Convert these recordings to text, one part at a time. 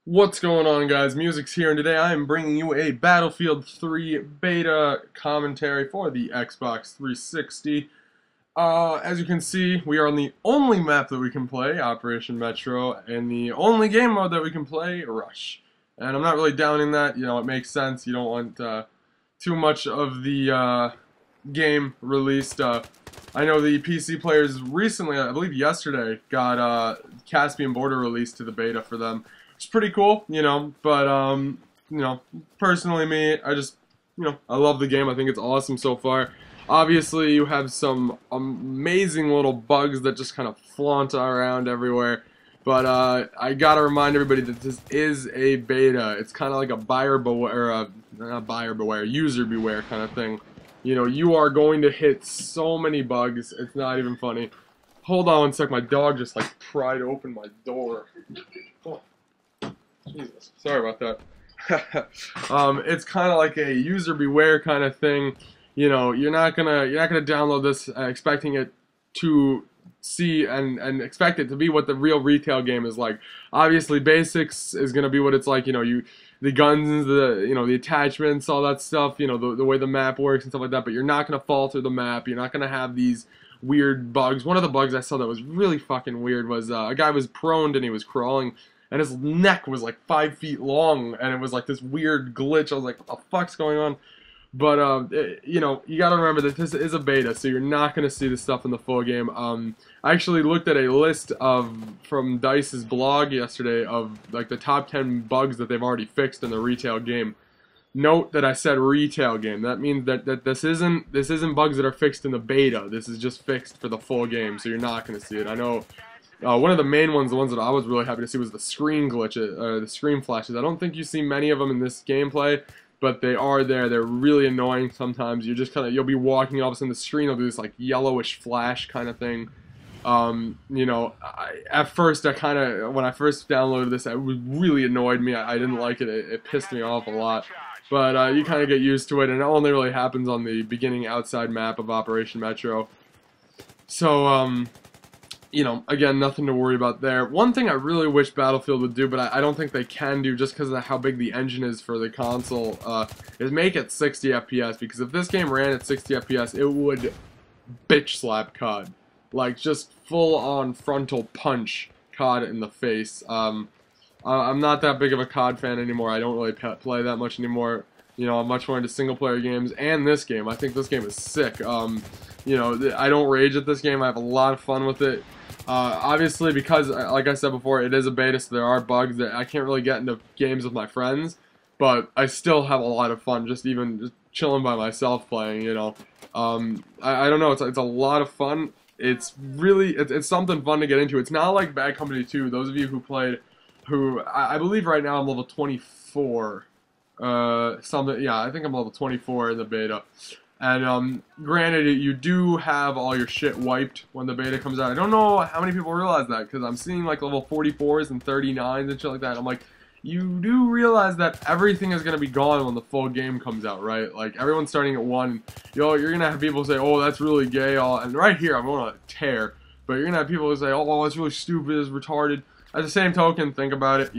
What's going on, guys? Muzix here, and today I am bringing you a Battlefield 3 beta commentary for the Xbox 360. As you can see, we are on the only map that we can play, Operation Metro, and the only game mode that we can play, Rush. And I'm not really downing that, it makes sense. You don't want too much of the game released. I know the PC players recently, I believe yesterday, got Caspian Border released to the beta for them. It's pretty cool, but personally me, I just, I love the game. I think it's awesome so far. Obviously, you have some amazing little bugs that just kind of flaunt around everywhere. But I gotta remind everybody that this is a beta. It's kind of like a buyer beware, not buyer beware, user beware kind of thing. You are going to hit so many bugs. It's not even funny. Hold on one sec. My dog just like pried open my door. Oh. Jesus, sorry about that. It's kind of like a user beware kind of thing. You're not gonna download this expecting it to see and expect it to be what the real retail game is like. Obviously, basics is gonna be what it's like. The guns, the attachments, all that stuff. The way the map works and stuff like that. But you're not gonna fall through the map. You're not gonna have these weird bugs. One of the bugs I saw that was really fucking weird was a guy was prone and he was crawling. And his neck was like 5 feet long, and it was like this weird glitch. I was like, what the fuck's going on? But, you gotta remember that this is a beta, so you're not gonna see this stuff in the full game. I actually looked at a list from DICE's blog yesterday of, like, the top 10 bugs that they've already fixed in the retail game. Note that I said retail game. That means that this isn't bugs that are fixed in the beta. This is just fixed for the full game, so you're not gonna see it. I know. One of the main ones, the ones that I was really happy to see, was the screen glitches, the screen flashes. I don't think you see many of them in this gameplay, but they are there. They're really annoying sometimes. You just you'll be walking, and all of a sudden the screen will do this like yellowish flash kind of thing. At first, when I first downloaded this, it really annoyed me. I didn't like it. It pissed me off a lot. But you kind of get used to it, and it only really happens on the beginning outside map of Operation Metro. So, again, nothing to worry about there. One thing I really wish Battlefield would do, but I don't think they can do just because of how big the engine is for the console, is make it 60 FPS, because if this game ran at 60 FPS, it would bitch slap COD. Like, just full-on frontal punch COD in the face. I'm not that big of a COD fan anymore. I don't really play that much anymore. I'm much more into single-player games, and this game. I think this game is sick. I don't rage at this game. I have a lot of fun with it. Obviously, because, like I said before, it is a beta, so there are bugs that I can't really get into games with my friends, but I still have a lot of fun just chilling by myself playing, I don't know, it's a lot of fun. It's really, it's something fun to get into. It's not like Bad Company 2. Those of you who played, I believe right now I'm level 24, I think I'm level 24 in the beta. And, granted, you do have all your shit wiped when the beta comes out. I don't know how many people realize that, because I'm seeing, like, level 44s and 39s and shit like that. I'm like, you do realize that everything is going to be gone when the full game comes out, right? Like, everyone's starting at 1. You're going to have people say, oh, that's really gay. And right here, I'm going to tear. But you're going to have people who say, oh, it's really stupid, it's retarded. At the same token, think about it,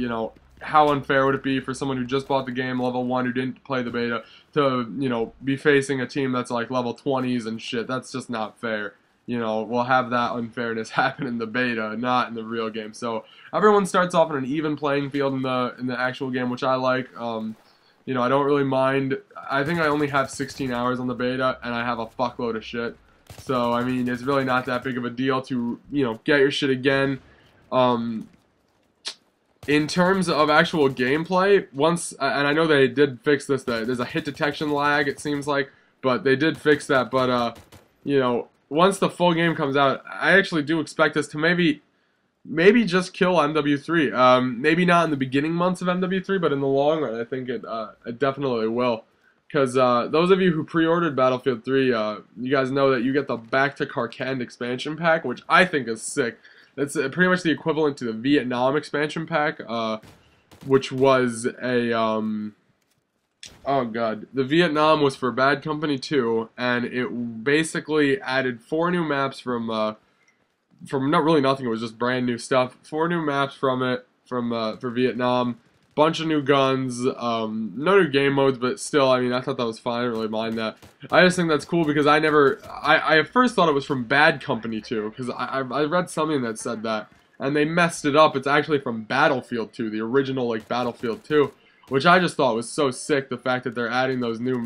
how unfair would it be for someone who just bought the game level 1 who didn't play the beta to, be facing a team that's like level 20s and shit? That's just not fair. We'll have that unfairness happen in the beta, not in the real game. So everyone starts off on an even playing field in the actual game, which I like. I don't really mind. I think I only have 16 hours on the beta, and I have a fuckload of shit. So, I mean, it's really not that big of a deal to, get your shit again. In terms of actual gameplay, and I know they did fix this, that there's a hit detection lag, it seems like, but they did fix that. But, once the full game comes out, I actually do expect us to maybe just kill MW3. Maybe not in the beginning months of MW3, but in the long run, I think it definitely will. Because those of you who pre-ordered Battlefield 3, you guys know that you get the Back to Karkand expansion pack, which I think is sick. It's pretty much the equivalent to the Vietnam expansion pack, which was a, oh god, the Vietnam was for Bad Company 2, and it basically added 4 new maps from not really nothing, it was just brand new stuff. 4 new maps from it, for Vietnam, Bunch of new guns, no new game modes, but still, I mean, I thought that was fine. I didn't really mind that. I just think that's cool because I at first thought it was from Bad Company 2, because I read something that said that, and they messed it up. It's actually from Battlefield 2, the original, like, Battlefield 2, which I just thought was so sick, the fact that they're adding those new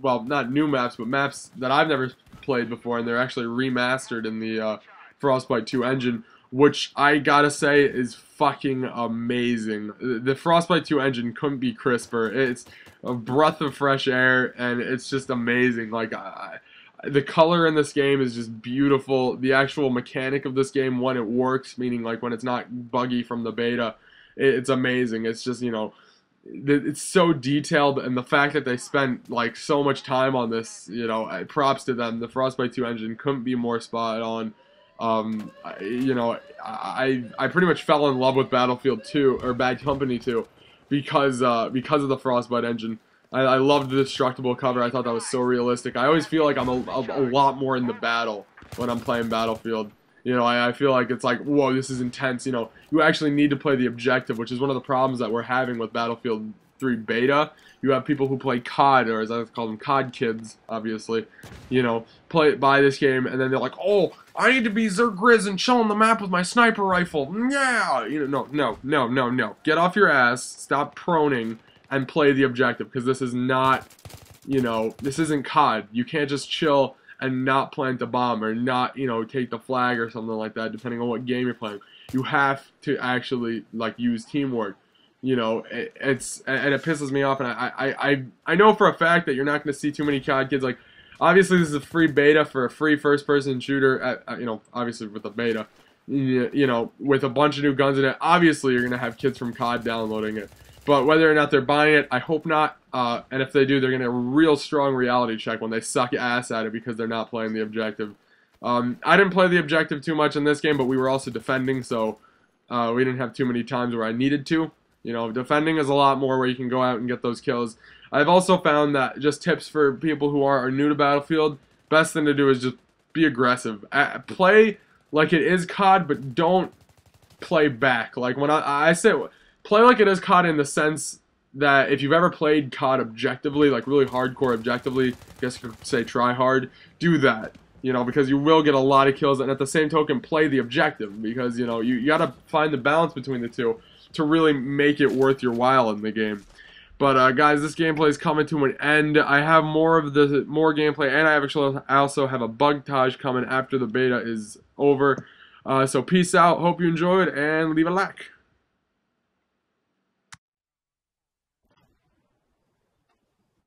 well, not new maps, but maps that I've never played before, and they're actually remastered in the Frostbite 2 engine, which I gotta say is fucking amazing. The Frostbite 2 engine couldn't be crisper. It's a breath of fresh air, and it's just amazing. Like, the color in this game is just beautiful. The actual mechanic of this game, when it works, meaning like when it's not buggy from the beta, it's amazing. It's just, you know, it's so detailed, and the fact that they spent like so much time on this, you know, props to them. The Frostbite 2 engine couldn't be more spot on. You know, I pretty much fell in love with Battlefield 2 or Bad Company 2 because of the Frostbite engine. I loved the destructible cover. I thought that was so realistic. I always feel like I'm a lot more in the battle when I'm playing Battlefield. You know, I feel like it's like, whoa, this is intense. You know, you actually need to play the objective, which is one of the problems that we're having with Battlefield 3 beta. You have people who play COD, or as I call them, COD kids, obviously, you know, buy this game, and then they're like, oh, I need to be Zerg Grizz and chill on the map with my sniper rifle. Yeah, you know, no. Get off your ass, stop proning, and play the objective, because this is not, you know, this isn't COD. You can't just chill and not plant a bomb, or not, you know, take the flag or something like that, depending on what game you're playing. You have to actually, like, use teamwork. You know, and it pisses me off, and I know for a fact that you're not going to see too many COD kids. Like, obviously this is a free beta for a free first-person shooter, you know, obviously with the beta, you know, with a bunch of new guns in it. Obviously you're going to have kids from COD downloading it, but whether or not they're buying it, I hope not, and if they do, they're going to have a real strong reality check when they suck ass at it because they're not playing the objective. I didn't play the objective too much in this game, but we were also defending, so we didn't have too many times where I needed to. You know, defending is a lot more where you can go out and get those kills. I've also found that, just tips for people who are new to Battlefield, best thing to do is just be aggressive. Play like it is COD, but don't play back. Like, when I say play like it is COD in the sense that if you've ever played COD objectively, like really hardcore objectively, I guess you could say try hard, do that. You know, because you will get a lot of kills, and at the same token, play the objective, because, you know, you gotta find the balance between the two to really make it worth your while in the game. But guys, this gameplay is coming to an end. I have more gameplay, and I also have a bug-tage coming after the beta is over. So peace out. Hope you enjoyed, and leave a like.